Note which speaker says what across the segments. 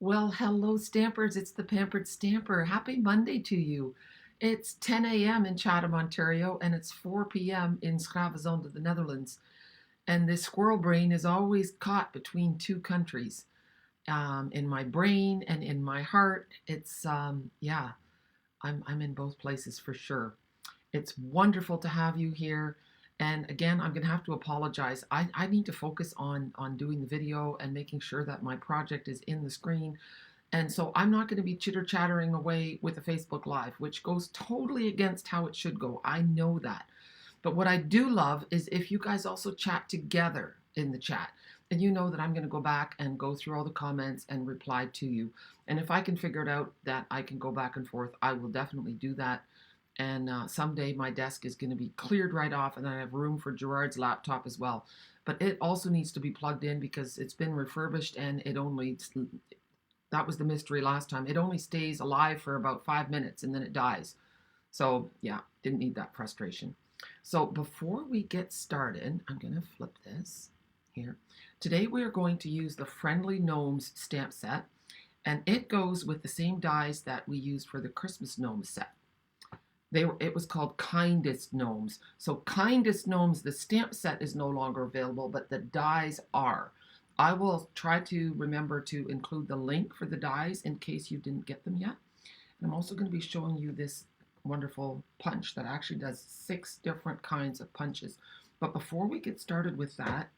Speaker 1: Well, hello, Stampers. It's the Pampered Stamper. Happy Monday to you. It's 10 a.m. in Chatham, Ontario, and it's 4 p.m. in Schravenzande, the Netherlands. And this squirrel brain is always caught between two countries. In my brain and in my heart, yeah, I'm in both places for sure. It's wonderful to have you here. And again, I'm going to have to apologize. I need to focus on doing the video and making sure that my project is in the screen. And so I'm not going to be chitter chattering away with a Facebook Live, which goes totally against how it should go. I know that. But what I do love is if you guys also chat together in the chat. And you know that I'm going to go back and go through all the comments and reply to you. And if I can figure it out that I can go back and forth, I will definitely do that. And someday my desk is going to be cleared right off, and I have room for Gerard's laptop as well. But it also needs to be plugged in because it's been refurbished, and that was the mystery last time. It only stays alive for about 5 minutes and then it dies. So yeah, didn't need that frustration. So before we get started, I'm going to flip this here. Today we are going to use the Friendly Gnomes stamp set, and it goes with the same dies that we used for the Christmas Gnomes set. It was called Kindest Gnomes. So Kindest Gnomes, the stamp set is no longer available, but the dies are. I will try to remember to include the link for the dies in case you didn't get them yet. And I'm also going to be showing you this wonderful punch that actually does 6 different kinds of punches. But before we get started with that,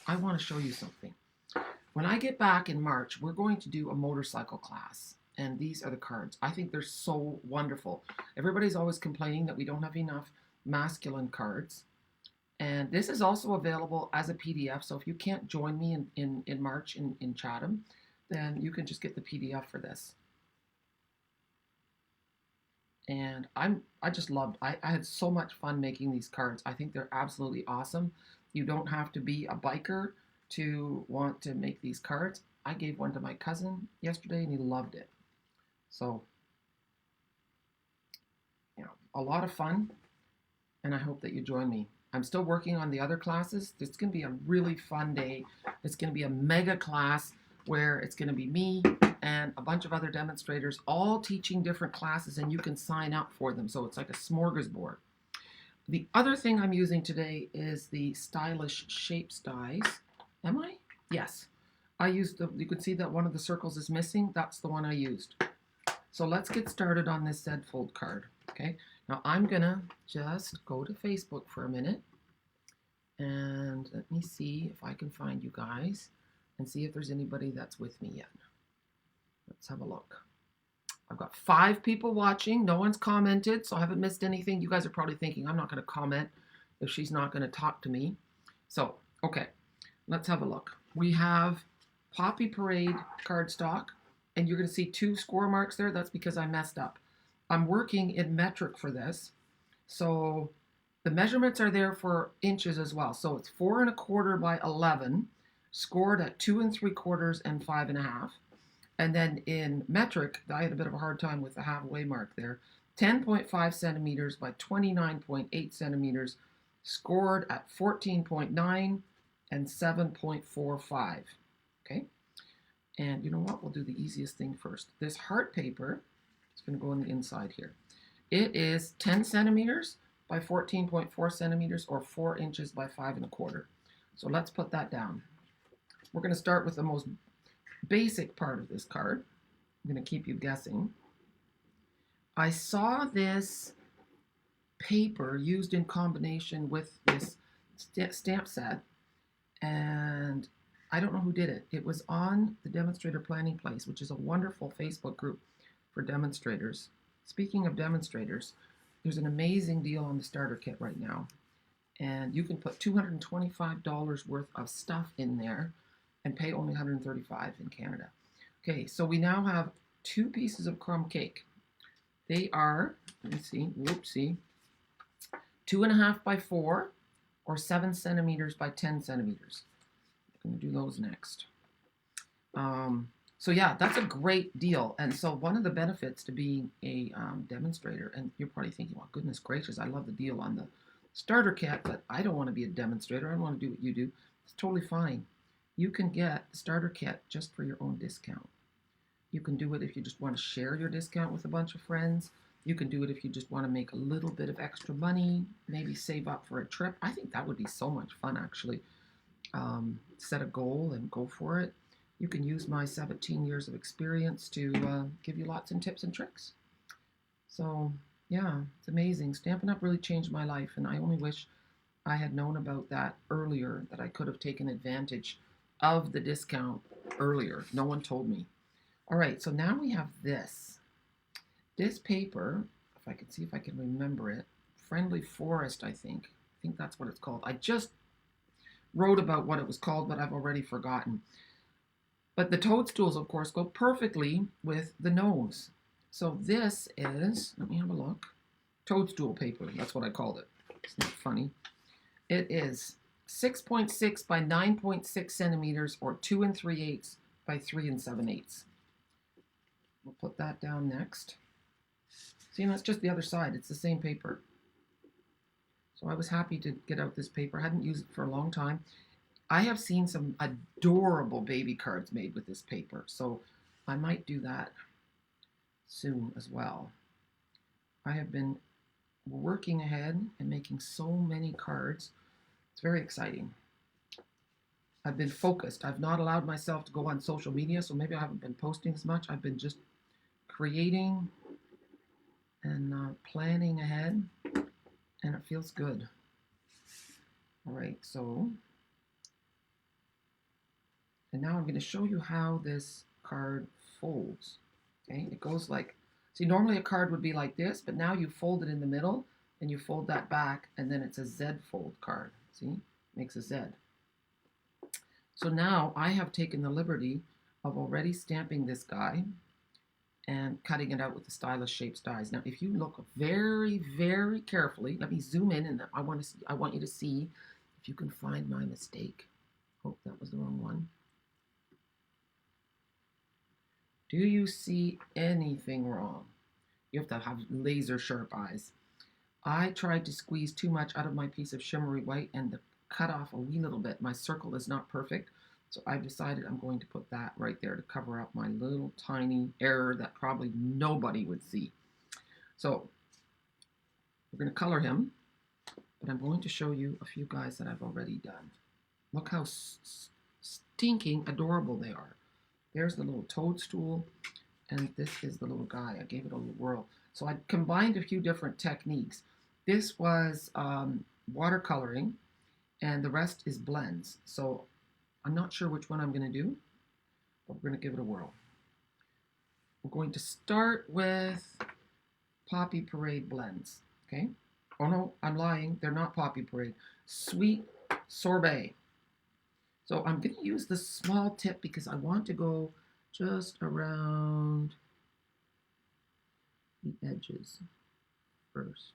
Speaker 1: I want to show you something. When I get back in March, we're going to do a motorcycle class. And these are the cards. I think they're so wonderful. Everybody's always complaining that we don't have enough masculine cards. And this is also available as a PDF. So if you can't join me in March in Chatham, then you can just get the PDF for this. And I just loved, I had so much fun making these cards. I think they're absolutely awesome. You don't have to be a biker to want to make these cards. I gave one to my cousin yesterday and he loved it. So, a lot of fun, and I hope that you join me. I'm still working on the other classes. It's going to be a really fun day. It's going to be a mega class where it's going to be me and a bunch of other demonstrators all teaching different classes, and you can sign up for them. So it's like a smorgasbord. The other thing I'm using today is the Stylish Shapes dies. Am I? Yes. I used you can see that one of the circles is missing. That's the one I used. So let's get started on this Z fold card. Okay. Now I'm going to just go to Facebook for a minute and let me see if I can find you guys and see if there's anybody that's with me yet. Let's have a look. I've got 5 people watching. No one's commented, so I haven't missed anything. You guys are probably thinking I'm not going to comment if she's not going to talk to me. So, okay, let's have a look. We have Poppy Parade cardstock, and you're going to see 2 score marks there. That's because I messed up. I'm working in metric for this, so the measurements are there for inches as well. So it's 4 1/4 by 11, scored at 2 3/4 and 5 1/2. And then in metric, I had a bit of a hard time with the halfway mark there. 10.5 centimeters by 29.8 centimeters, scored at 14.9 and 7.45. Okay. And you know what? We'll do the easiest thing first. This heart paper is going to go on the inside here. It is 10 centimeters by 14.4 centimeters or 4 inches by 5 1/4. So let's put that down. We're going to start with the most basic part of this card. I'm going to keep you guessing. I saw this paper used in combination with this stamp set, and I don't know who did it. It was on the Demonstrator Planning Place, which is a wonderful Facebook group for demonstrators. Speaking of demonstrators, there's an amazing deal on the starter kit right now, and you can put $225 worth of stuff in there and pay only $135 in Canada. Okay, so we now have 2 pieces of crumb cake. They are, let me see, whoopsie, 2 1/2 by 4 or 7 centimeters by 10 centimeters. I'm going to do those next. So yeah, that's a great deal. And so one of the benefits to being a demonstrator, and you're probably thinking, well, goodness gracious, I love the deal on the starter kit, but I don't want to be a demonstrator. I don't want to do what you do. It's totally fine. You can get the starter kit just for your own discount. You can do it if you just want to share your discount with a bunch of friends. You can do it if you just want to make a little bit of extra money, maybe save up for a trip. I think that would be so much fun, actually. Set a goal and go for it. You can use my 17 years of experience to give you lots of tips and tricks. So, yeah, it's amazing. Stampin' Up! Really changed my life, and I only wish I had known about that earlier, that I could have taken advantage of the discount earlier. No one told me. All right, so now we have this. This paper, if I can see if I can remember it, Friendly Forest, I think. I think that's what it's called. I just wrote about what it was called, but I've already forgotten. But the toadstools, of course, go perfectly with the gnomes. So this is, let me have a look, toadstool paper. That's what I called it. It's not funny. It is 6.6 by 9.6 centimeters, or 2 3/8 by 3 7/8. We'll put that down next. See, that's just the other side. It's the same paper. So I was happy to get out this paper. I hadn't used it for a long time. I have seen some adorable baby cards made with this paper, so I might do that soon as well. I have been working ahead and making so many cards. It's very exciting. I've been focused. I've not allowed myself to go on social media, so maybe I haven't been posting as much. I've been just creating and planning ahead, and it feels good. All right, so, and now I'm going to show you how this card folds. Okay, it goes like, see, normally a card would be like this, but now you fold it in the middle, and you fold that back, and then it's a Z fold card. See, makes a Z. So now I have taken the liberty of already stamping this guy and cutting it out with the stylus shapes dies. Now, if you look very, very carefully, let me zoom in, and I want you to see if you can find my mistake. Oh, that was the wrong one. Do you see anything wrong? You have to have laser sharp eyes. I tried to squeeze too much out of my piece of shimmery white and cut off a wee little bit. My circle is not perfect, so I've decided I'm going to put that right there to cover up my little tiny error that probably nobody would see. So we're going to color him, but I'm going to show you a few guys that I've already done. Look how stinking adorable they are. There's the little toadstool, and this is the little guy. I gave it a little whirl. So I combined a few different techniques. This was watercoloring, and the rest is blends. So I'm not sure which one I'm going to do, but we're going to give it a whirl. We're going to start with Poppy Parade blends, okay? Oh no, I'm lying. They're not Poppy Parade. Sweet Sorbet. So I'm going to use the small tip because I want to go just around the edges first.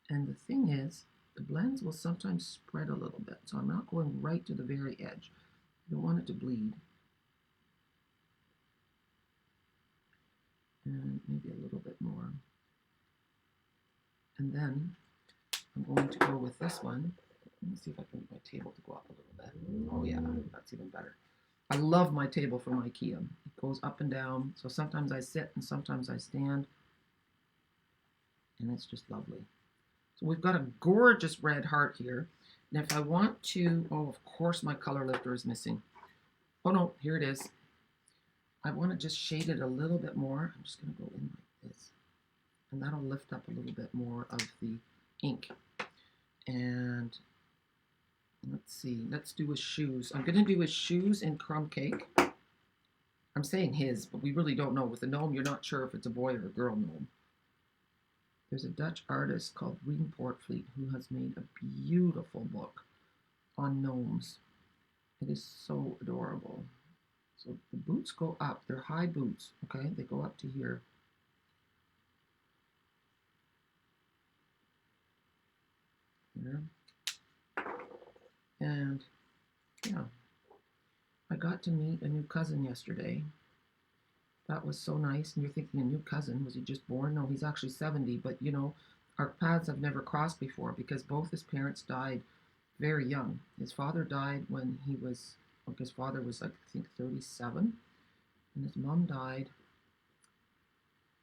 Speaker 1: And the thing is, the blends will sometimes spread a little bit, so I'm not going right to the very edge. I don't want it to bleed. And maybe a little bit more. And then I'm going to go with this one. Let me see if I can get my table to go up a little bit. Oh yeah, that's even better. I love my table from IKEA. It goes up and down, so sometimes I sit and sometimes I stand. And it's just lovely. So we've got a gorgeous red heart here. And if I want to, oh, of course my color lifter is missing. Oh no, here it is. I want to just shade it a little bit more. I'm just going to go in like this. And that'll lift up a little bit more of the ink. And let's see, let's do his shoes. I'm going to do his shoes in crumb cake. I'm saying his, but we really don't know. With a gnome, you're not sure if it's a boy or a girl gnome. There's a Dutch artist called Rien Portfleet who has made a beautiful book on gnomes. It is so adorable. So the boots go up. They're high boots, okay? They go up to here. Here. And, yeah. I got to meet a new cousin yesterday. That was so nice. And you're thinking, a new cousin, was he just born? No, he's actually 70, but you know, our paths have never crossed before because both his parents died very young. His father died when he was, his father was like, I think 37, and his mom died,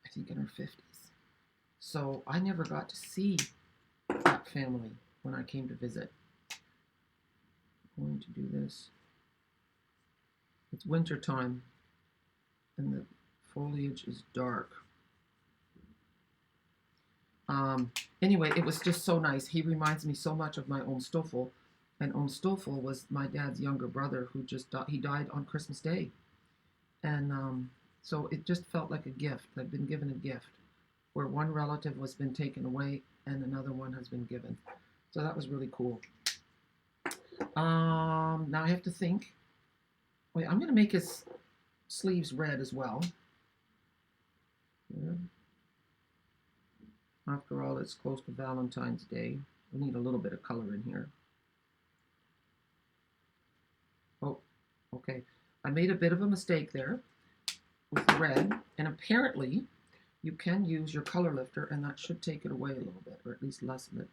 Speaker 1: I think, in her 50s. So I never got to see that family when I came to visit. I'm going to do this. It's winter time, and the foliage is dark. Anyway, it was just so nice. He reminds me so much of my own Stoffel, and own Stoffel was my dad's younger brother who just he died on Christmas Day, and so it just felt like a gift. I've been given a gift, where one relative was been taken away and another one has been given. So that was really cool. Now I have to think. Wait, I'm going to make his sleeves red as well. Yeah. After all, it's close to Valentine's Day. We need a little bit of color in here. Oh, okay. I made a bit of a mistake there with the red, and apparently you can use your color lifter, and that should take it away a little bit, or at least lessen it.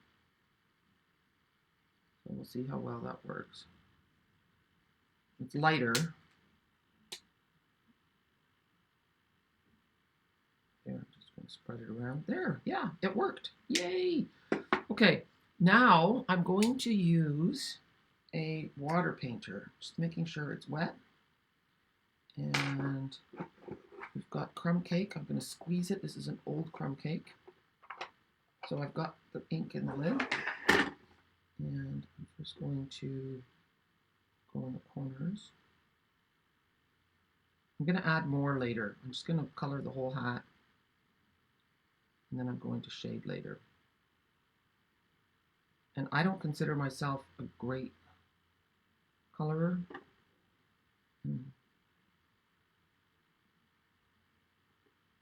Speaker 1: So we'll see how well that works. It's lighter. There, I'm just going to spread it around. There, yeah, it worked. Yay! Okay, now I'm going to use a water painter, just making sure it's wet. And we've got crumb cake. I'm going to squeeze it. This is an old crumb cake. So I've got the ink in the lid. And I'm just going to go in the corners. I'm going to add more later. I'm just going to color the whole hat. And then I'm going to shade later. And I don't consider myself a great colorer.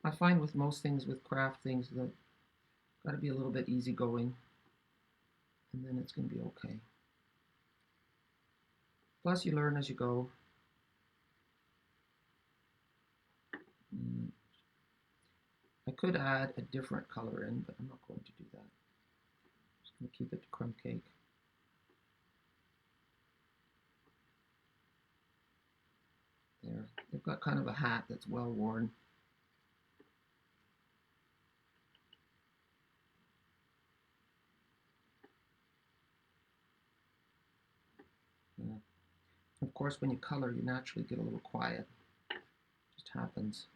Speaker 1: I find with most things, with craft things, that got to be a little bit easygoing, and then it's going to be okay. Plus, you learn as you go. I could add a different color in, but I'm not going to do that. I'm just going to keep it to crumb cake. There, they've got kind of a hat that's well worn. Yeah. Of course, when you color, you naturally get a little quiet. It just happens.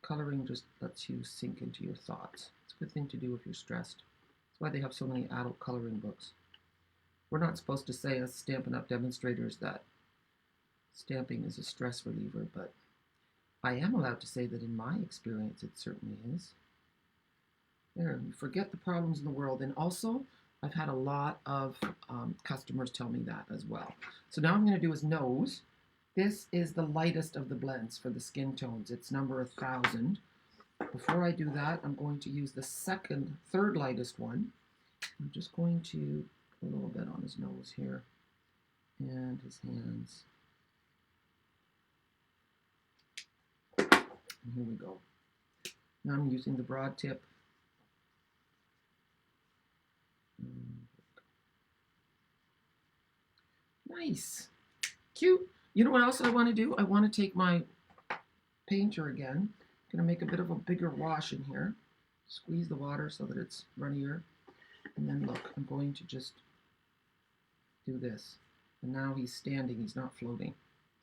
Speaker 1: Coloring just lets you sink into your thoughts. It's a good thing to do if you're stressed. That's why they have so many adult coloring books. We're not supposed to say as Stampin' Up! Demonstrators that stamping is a stress reliever, but I am allowed to say that in my experience it certainly is. There, you forget the problems in the world. And also, I've had a lot of customers tell me that as well. So now I'm going to do his nose. This is the lightest of the blends for the skin tones. It's number 1000. Before I do that, I'm going to use the third lightest one. I'm just going to put a little bit on his nose here and his hands. And here we go. Now I'm using the broad tip. Nice. Cute. You know what else I want to do? I want to take my painter again. I'm going to make a bit of a bigger wash in here. Squeeze the water so that it's runnier. And then look, I'm going to just do this. And now he's standing, he's not floating.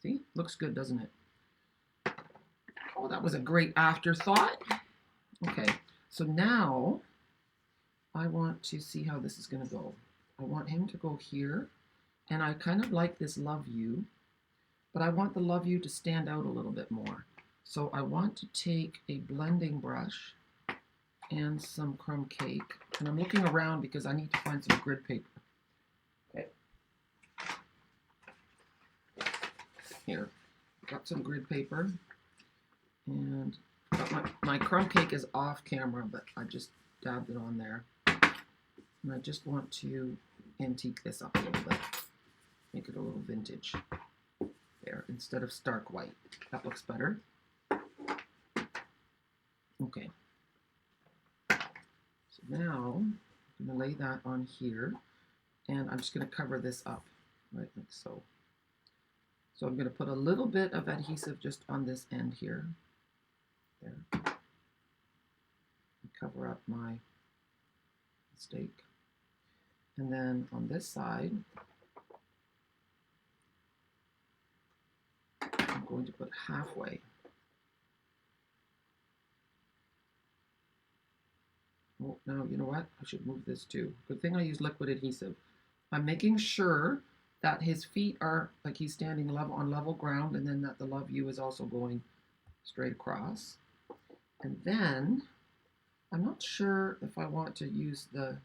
Speaker 1: See? Looks good, doesn't it? Oh, that was a great afterthought. Okay, so now I want to see how this is going to go. I want him to go here. And I kind of like this love you. But I want the love you to stand out a little bit more. So I want to take a blending brush and some crumb cake. And I'm looking around because I need to find some grid paper. Okay. Here, got some grid paper. And my crumb cake is off camera, but I just dabbed it on there. And I just want to antique this up a little bit. Make it a little vintage. There, instead of stark white. That looks better. Okay. So now I'm going to lay that on here, and I'm just going to cover this up, right, like so. So I'm going to put a little bit of adhesive just on this end here. There. Cover up my mistake. And then on this side, I'm going to put halfway. Oh, now you know what? I should move this too. Good thing I use liquid adhesive. I'm making sure that his feet are like he's standing level on level ground, and then that the love you is also going straight across. And then I'm not sure if I want to use that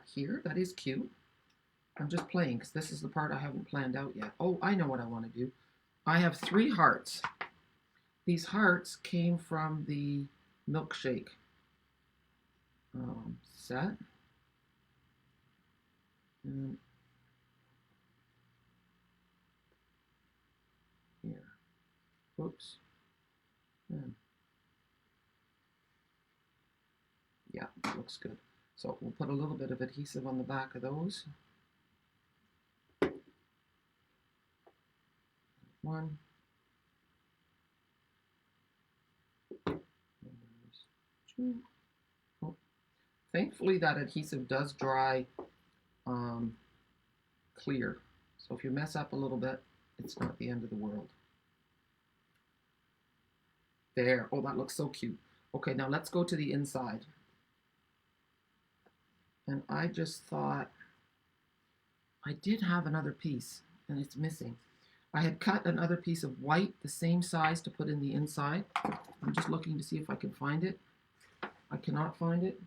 Speaker 1: here. That is cute. I'm just playing because this is the part I haven't planned out yet. Oh, I know what I want to do. I have 3 hearts. These hearts came from the milkshake set. And here. Whoops. Yeah, it looks good. So we'll put a little bit of adhesive on the back of those. One. And there's 2. Oh. Thankfully, that adhesive does dry clear. So if you mess up a little bit, it's not the end of the world. There. Oh, that looks so cute. Okay, now let's go to the inside. And I just thought I did have another piece, and it's missing. I had cut another piece of white the same size to put in the inside. I'm just looking to see if I can find it. I cannot find it.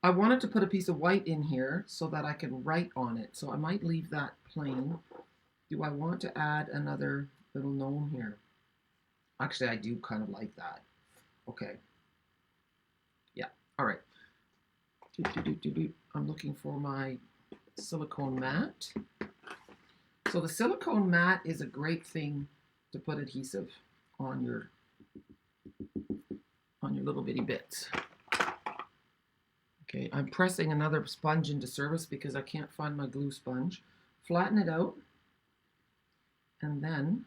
Speaker 1: I wanted to put a piece of white in here so that I can write on it. So I might leave that plain. Do I want to add another little gnome here? Actually, I do kind of like that. Okay. Yeah, all right. I'm looking for my silicone mat. So the silicone mat is a great thing to put adhesive on your little bitty bits. Okay, I'm pressing another sponge into service because I can't find my glue sponge. Flatten it out, and then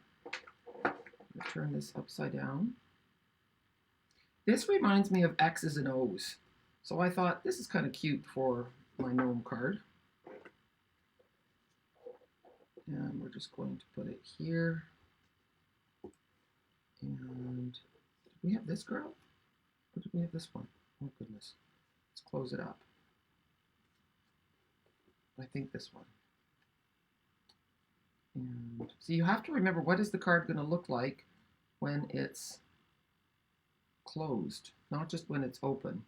Speaker 1: turn this upside down. This reminds me of X's and O's. So I thought this is kind of cute for my gnome card. And we're just going to put it here. And did we have this girl? Or did we have this one? Oh goodness. Let's close it up. I think this one. And so you have to remember, what is the card going to look like when it's closed, not just when it's open.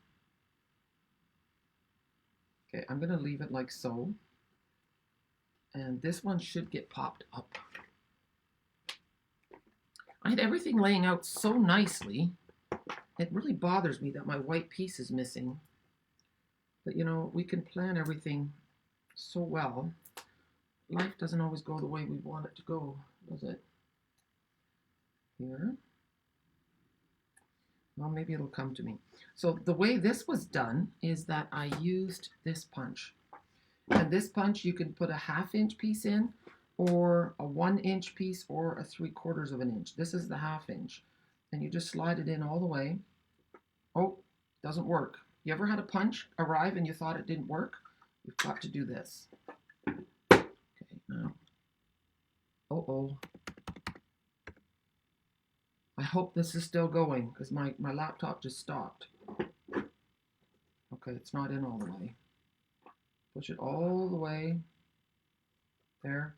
Speaker 1: Okay, I'm going to leave it like so. And this one should get popped up. I had everything laying out so nicely. It really bothers me that my white piece is missing. But you know, we can plan everything so well. Life doesn't always go the way we want it to go, does it? Here. Well, maybe it'll come to me. So the way this was done is that I used this punch. And this punch, you can put a 1/2 inch piece in, or a 1 inch piece, or a 3/4 of an inch. This is the 1/2 inch. And you just slide it in all the way. Oh, doesn't work. You ever had a punch arrive and you thought it didn't work? You've got to do this. Okay, now. Uh-oh. I hope this is still going because my laptop just stopped. Okay, it's not in all the way. Push it all the way. There.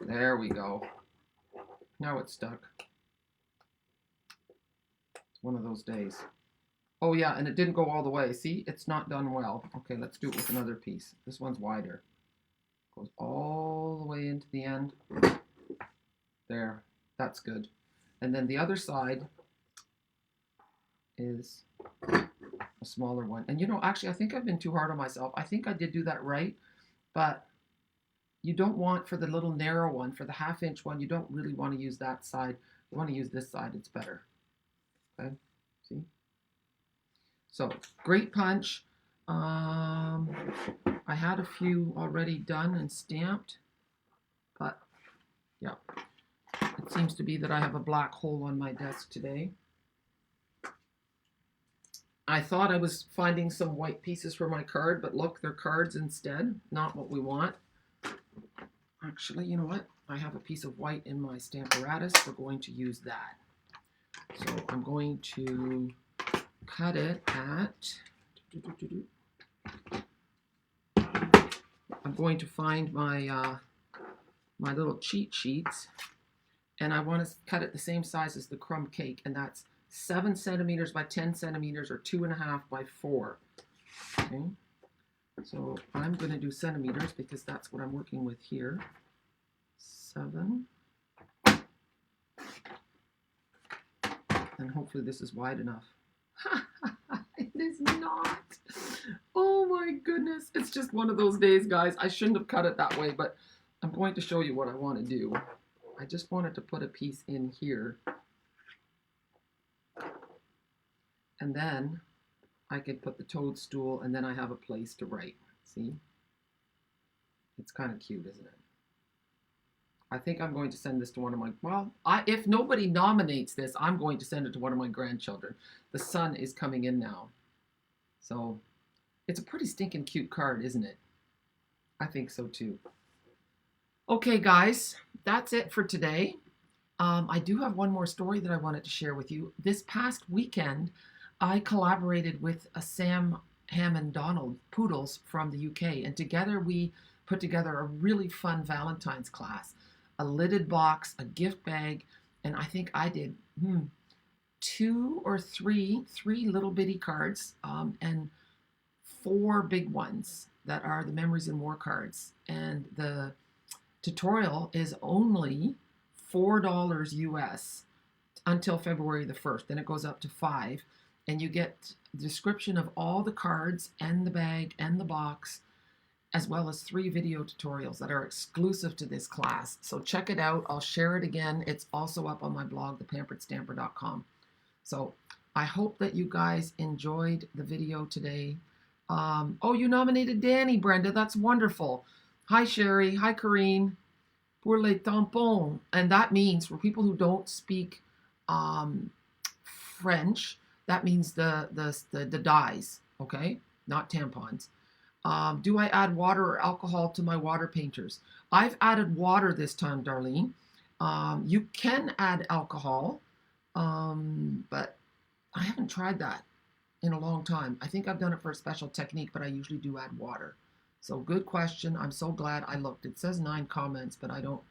Speaker 1: There we go. Now it's stuck. It's one of those days. Oh yeah, and it didn't go all the way. See, it's not done well. Okay, let's do it with another piece. This one's wider. Goes all the way into the end. There, that's good. And then the other side is a smaller one. And you know, actually, I think I've been too hard on myself. I think I did do that right, but you don't want, for the little narrow one, for the 1/2 inch one, you don't really want to use that side. You want to use this side, it's better. Okay, see? So, great punch. I had a few already done and stamped. But yeah, it seems to be that I have a black hole on my desk today. I thought I was finding some white pieces for my card, but look, they're cards instead, not what we want. Actually, you know what? I have a piece of white in my Stamparatus. We're going to use that. So I'm going to cut it at... I'm going to find my my little cheat sheets, and I want to cut it the same size as the crumb cake, and that's 7 centimeters by 10 centimeters, or 2.5 by 4. Okay, so I'm going to do centimeters because that's what I'm working with here. 7, and hopefully this is wide enough. It is not. Oh my goodness, it's just one of those days, guys. I shouldn't have cut it that way, but I'm going to show you what I want to do. I just wanted to put a piece in here, and then I could put the toadstool, and then I have a place to write. See? It's kind of cute, isn't it? I think I'm going to send this to one of my, well, if nobody nominates this, I'm going to send it to one of my grandchildren. The sun is coming in now. So it's a pretty stinking cute card, isn't it? I think so too. Okay, guys, that's it for today. I do have one more story that I wanted to share with you. This past weekend, I collaborated with Sam Hammond Donald Poodles from the UK, and together we put together a really fun Valentine's class. A lidded box, a gift bag, and I think I did 2 or 3 little bitty cards, and 4 big ones that are the Memories and War cards. And the tutorial is only $4 US until February the 1st. Then it goes up to $5, and you get a description of all the cards and the bag and the box, as well as 3 video tutorials that are exclusive to this class. So check it out. I'll share it again. It's also up on my blog, thepamperedstamper.com. So I hope that you guys enjoyed the video today. Oh, you nominated Danny, Brenda. That's wonderful. Hi, Sherry. Hi, Corrine. Pour les tampons. And that means, for people who don't speak French, that means the dyes, okay? Not tampons. Do I add water or alcohol to my water painters? I've added water this time, Darlene. You can add alcohol, but I haven't tried that in a long time. I think I've done it for a special technique, but I usually do add water. So good question. I'm so glad I looked. It says 9 comments, but I don't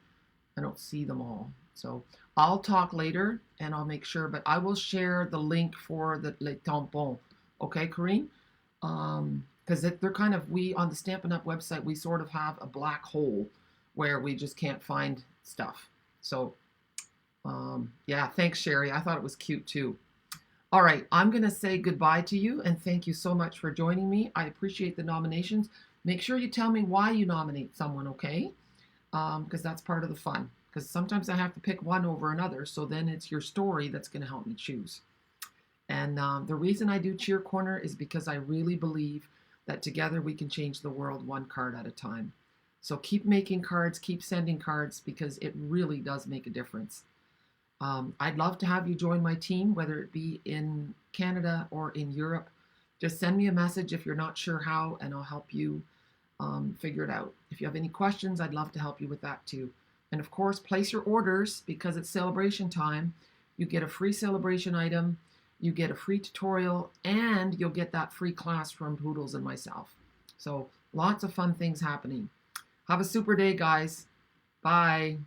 Speaker 1: see them all. So I'll talk later and I'll make sure, but I will share the link for the les tampons. Okay, Corrine? Because they're kind of, on the Stampin' Up! Website, we sort of have a black hole where we just can't find stuff. So, yeah, thanks, Sherry. I thought it was cute, too. All right, I'm going to say goodbye to you, and thank you so much for joining me. I appreciate the nominations. Make sure you tell me why you nominate someone, okay? Because that's part of the fun. Because sometimes I have to pick one over another, so then it's your story that's going to help me choose. And the reason I do Cheer Corner is because I really believe that together we can change the world one card at a time. So keep making cards, keep sending cards, because it really does make a difference. I'd love to have you join my team, whether it be in Canada or in Europe. Just send me a message if you're not sure how, and I'll help you figure it out. If you have any questions, I'd love to help you with that too. And of course, place your orders, because it's celebration time. You get a free celebration item, you get a free tutorial, and you'll get that free class from Poodles and myself. So lots of fun things happening. Have a super day, guys. Bye.